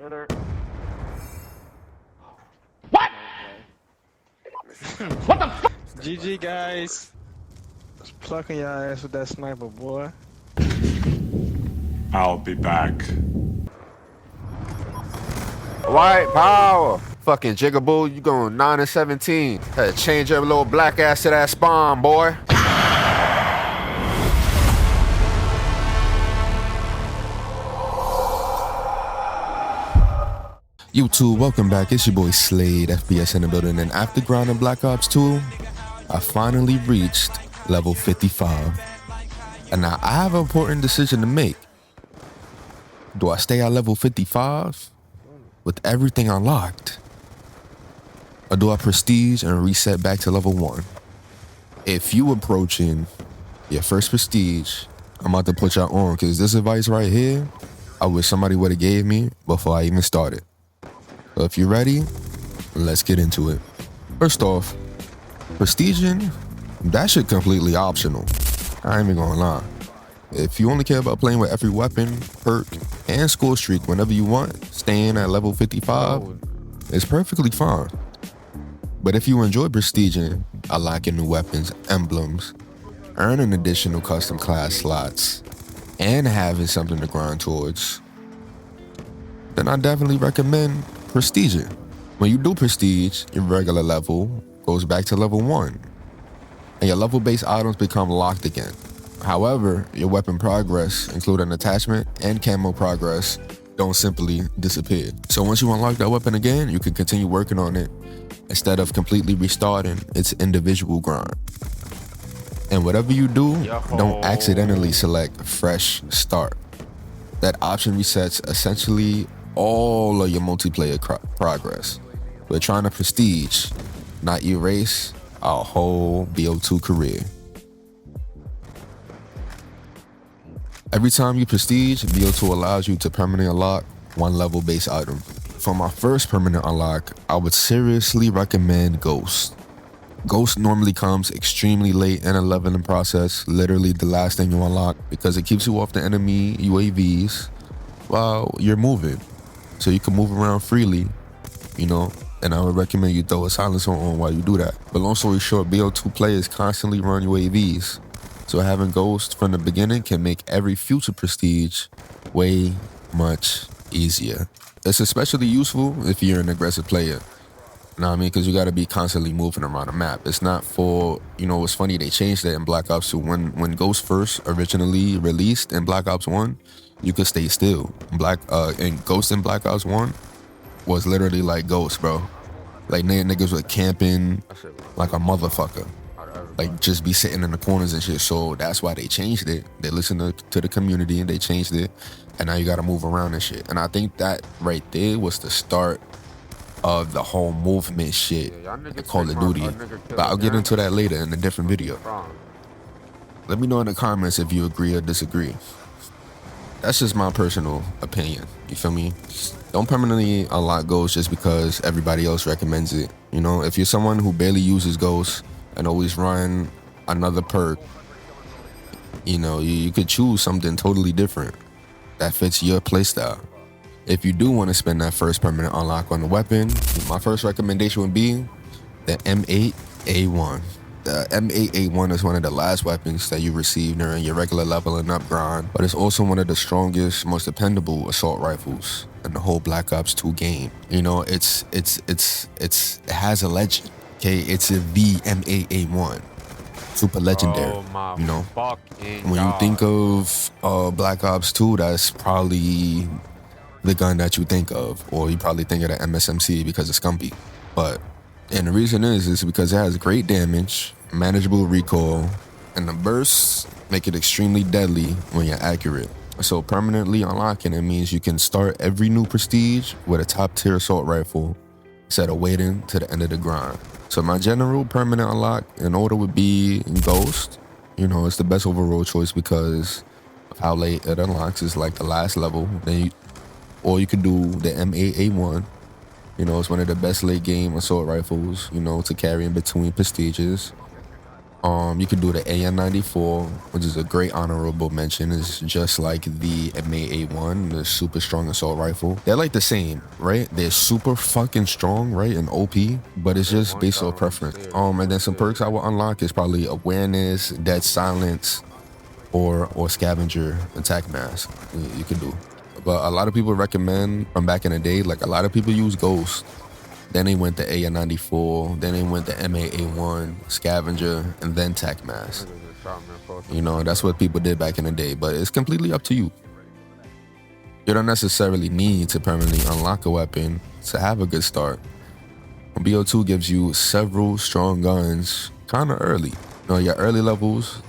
What? What the fuck? GG, guys. Just plucking your ass with that sniper, boy. I'll be back. White power. Fucking Jigaboo, you going 9 and 17. Had to change your little black ass to that spawn, boy. YouTube, welcome back. It's your boy Slade, FPS in the building, and after grinding Black Ops 2, I finally reached level 55. And now I have an important decision to make. Do I stay at level 55 with everything unlocked? Or do I prestige and reset back to level 1? If you approaching your first prestige, I'm about to put y'all on, because this advice right here, I wish somebody would have gave me before I even started. So if you're ready, let's get into it. First off, prestiging, that shit completely optional. I ain't even gonna lie. If you only care about playing with every weapon, perk, and score streak whenever you want, staying at level 55 is perfectly fine. But if you enjoy prestiging, unlocking new weapons, emblems, earning additional custom class slots, and having something to grind towards, then I definitely recommend prestiging. When you do prestige, your regular level goes back to level 1, and your level-based items become locked again. However, your weapon progress, including attachment and camo progress, don't simply disappear. So once you unlock that weapon again, you can continue working on it instead of completely restarting its individual grind. And whatever you do, don't accidentally select fresh start. That option resets essentially all of your multiplayer progress. We're trying to prestige, not erase our whole BO2 career. Every time you prestige, BO2 allows you to permanently unlock one level base item. For my first permanent unlock, I would seriously recommend Ghost. Ghost normally comes extremely late in a leveling process, literally the last thing you unlock, because it keeps you off the enemy UAVs while you're moving. So you can move around freely, you know, and I would recommend you throw a silencer on while you do that. But long story short, BO2 players constantly run UAVs. So having Ghost from the beginning can make every future prestige way much easier. It's especially useful if you're an aggressive player. You know what I mean? Because you got to be constantly moving around the map. It's not for, you know, it's funny, they changed that in Black Ops 2. When Ghost first originally released in Black Ops 1, you could stay still. And Ghost in Black Ops 1 was literally like Ghost, bro. Like niggas were camping like a motherfucker. Like just be sitting in the corners and shit. So that's why they changed it. They listened to the community and they changed it. And now you got to move around and shit. And I think that right there was the start of the whole movement shit in Call of Duty. But I'll get into that later in a different video. Let me know in the comments if you agree or disagree. That's just my personal opinion. You feel me? Don't permanently unlock Ghost just because everybody else recommends it. You know, if you're someone who barely uses Ghost and always run another perk, you know, you could choose something totally different that fits your playstyle. If you do want to spend that first permanent unlock on the weapon, my first recommendation would be the M8A1. The M8A1 is one of the last weapons that you receive during your regular leveling up grind, but it's also one of the strongest, most dependable assault rifles in the whole Black Ops 2 game. You know, it has a legend. Okay, it's a M8A1. Super legendary. Oh you know, when God. you think of Black Ops 2, that's probably the gun that you think of, or you probably think of the MSMC because of scumpi. And the reason is because it has great damage, manageable recoil, and the bursts make it extremely deadly when you're accurate. So permanently unlocking it means you can start every new prestige with a top tier assault rifle instead of waiting to the end of the grind. So my general permanent unlock in order would be Ghost. You know, it's the best overall choice because of how late it unlocks. It's like the last level. Or you could do the M8A1. You know, it's one of the best late game assault rifles, you know, to carry in between prestiges. You can do the AN-94, which is a great honorable mention. It's just like the MA-A1, the super strong assault rifle. They're like the same, right? They're super fucking strong, right? And OP, but it's just based on preference. And then some perks I will unlock is probably awareness, dead silence, or scavenger attack mask. You can do. But a lot of people recommend from back in the day, like a lot of people use Ghost. Then they went to AN-94, then they went to MA-A1, Scavenger, and then Tac Mask. You know, that's what people did back in the day, but it's completely up to you. You don't necessarily need to permanently unlock a weapon to have a good start. BO2 gives you several strong guns kind of early. You know, your early levels,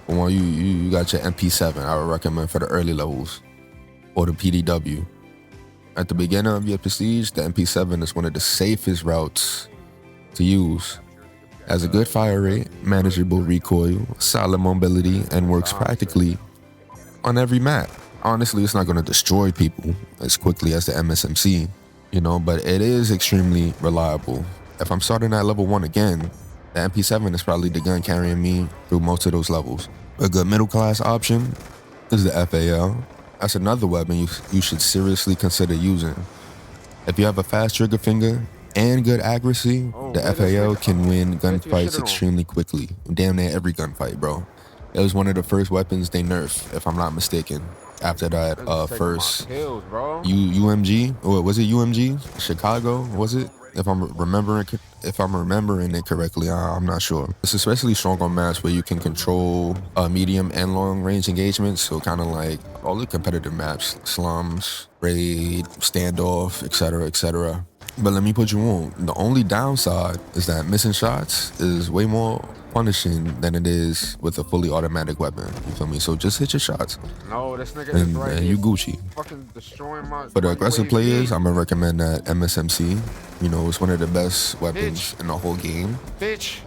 well, you got your MP7, I would recommend for the early levels, or the PDW. At the beginning of your prestige, the MP7 is one of the safest routes to use. Has a good fire rate, manageable recoil, solid mobility, and works practically on every map. Honestly, it's not going to destroy people as quickly as the MSMC, you know, but it is extremely reliable. If I'm starting at level 1 again, the MP7 is probably the gun carrying me through most of those levels. A good middle class option is the FAL. That's another weapon you should seriously consider using. If you have a fast trigger finger and good accuracy, the FAL can win gunfights extremely quickly. Damn near every gunfight, bro. It was one of the first weapons they nerfed, if I'm not mistaken. After that first UMG, or was it UMG? Chicago, was it? If I'm remembering it correctly, I'm not sure. It's especially strong on maps where you can control medium and long range engagements. So kind of like all the competitive maps, slums, raid, standoff, etc., etc. But let me put you on. The only downside is that missing shots is way more punishing than it is with a fully automatic weapon. You feel me? So just hit your shots. No, this nigga is right. And you Gucci. Fucking destroying my. For the aggressive players, I'm gonna recommend that MSMC. You know, it's one of the best weapons in the whole game. Bitch.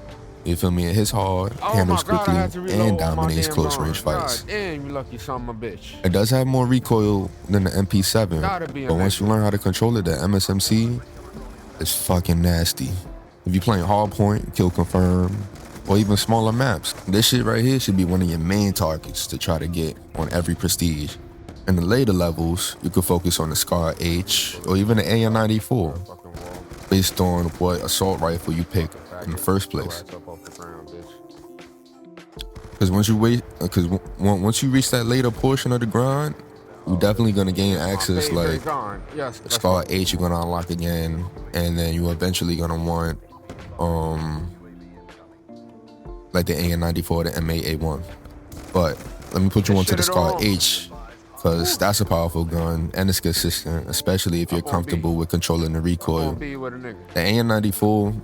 You feel me? It hits hard, handles quickly, and dominates close range fights. Damn, you lucky son of a bitch. It does have more recoil than the MP7, but once you learn how to control it, the MSMC is fucking nasty. If you're playing hardpoint, kill confirm, or even smaller maps, this shit right here should be one of your main targets to try to get on every prestige. In the later levels, you could focus on the Scar H or even the AN-94, based on what assault rifle you pick in the first place. Because once you reach that later portion of the grind, you're definitely gonna gain access like Scar H. You're gonna unlock again, and then you're eventually gonna want like the AN-94, the MA-A1. But let me put you onto the Scar H, because that's a powerful gun and it's consistent, especially if you're comfortable with controlling the recoil. The AN-94,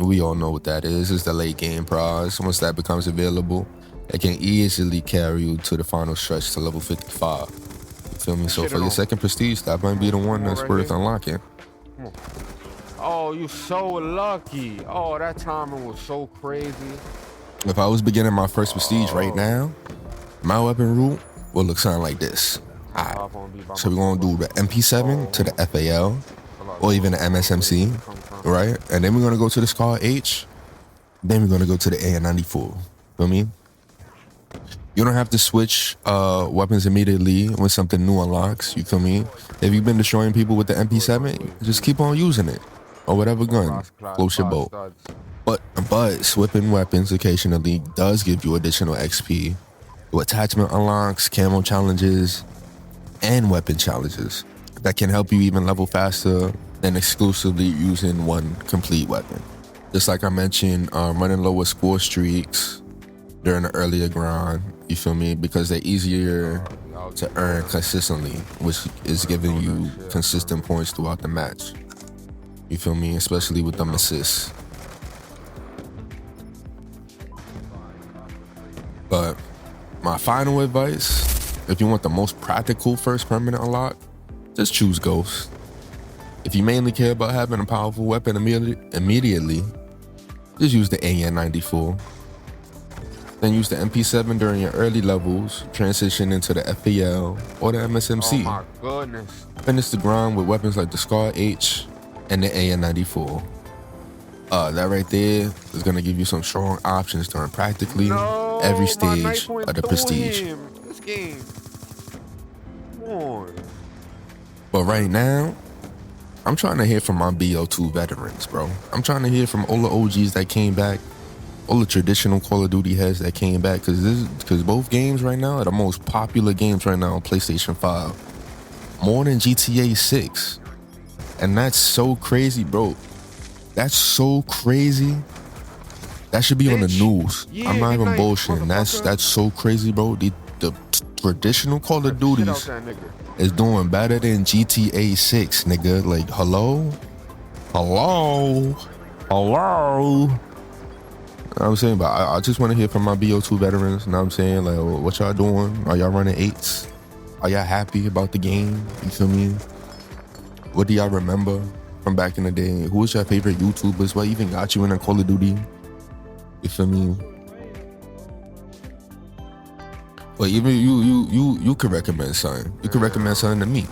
we all know what that is. It's the late game prize. Once that becomes available, it can easily carry you to the final stretch to level 55. You feel me? So for your second prestige, that might be the one that's worth unlocking. Oh, you so lucky. Oh, that timing was so crazy. If I was beginning my first prestige right now, my weapon route will look something like this. Alright, so we're gonna do the MP7 to the FAL, or even the MSMC, right? And then we're gonna go to the Scar H, then we're gonna go to the AN-94. Feel me? You don't have to switch weapons immediately when something new unlocks. You feel me? If you've been destroying people with the MP7, just keep on using it, or whatever gun floats your boat. But swapping weapons occasionally does give you additional XP with attachment unlocks, camo challenges, and weapon challenges that can help you even level faster than exclusively using one complete weapon. Just like I mentioned, running lower score streaks during the earlier grind, you feel me? Because they're easier to earn consistently, which is giving you consistent points throughout the match. You feel me? Especially with them assists. But my final advice, if you want the most practical first permanent unlock, just choose Ghost. If you mainly care about having a powerful weapon immediately, just use the AN-94. Then use the MP7 during your early levels, transition into the FAL or the MSMC. Oh my goodness. Finish the grind with weapons like the Scar H and the AN-94. That right there is gonna give you some strong options during practically No, every my stage knife went of the through prestige. him. This game. Come on. But right now, I'm trying to hear from my BO2 veterans, bro. I'm trying to hear from all the OGs that came back, all the traditional Call of Duty heads that came back, because both games right now are the most popular games right now on PlayStation 5, more than GTA 6, and that's so crazy, bro. That's so crazy. That should be on the Bitch. news. Yeah, I'm not good even night, bullshitting. motherfucker. That's so crazy, bro. The traditional Call of Shit out Duties that nigga. is doing better than GTA 6, nigga. Like, hello? Hello? Hello? You know what I'm saying? But I just want to hear from my BO2 veterans. You know what I'm saying? Like, what y'all doing? Are y'all running 8s? Are y'all happy about the game? You feel me? What do y'all remember from back in the day? Who was your favorite YouTubers? What even got you in a Call of Duty? You feel me? But even you could recommend something. You could recommend something to me.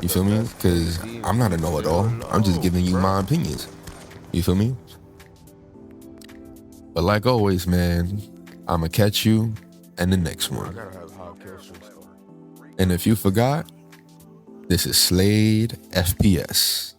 You feel me? Because I'm not a know-it-all. I'm just giving you my opinions. You feel me? But like always, man, I'ma catch you in the next I one. gotta have high kill streaks though. And if you forgot, this is Slade FPS.